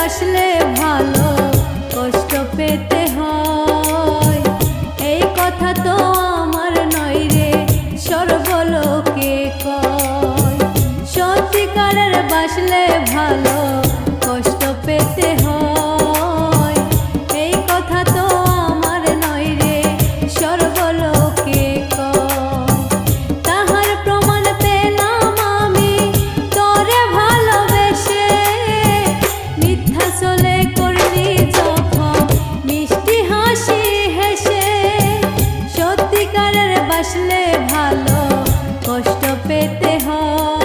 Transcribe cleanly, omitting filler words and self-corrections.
বাসলে ভালো কষ্ট পেতে হয়, এই কথা তো আমার নয় রে সর্বলোকে কয়। সত্যিকারের বাসলে ভালো কষ্ট পেতে হয়, এই কথা তো আমার নয় রে সর্বলোকে কয়। তাহার প্রমাণ পেলাম আমি তোরে ভালোবেসে, মিথ্যা চলে করলি যখন মিষ্টি হাসি হেসে। সত্যিকারের বাসলে ভালো কষ্ট পেতে হয়।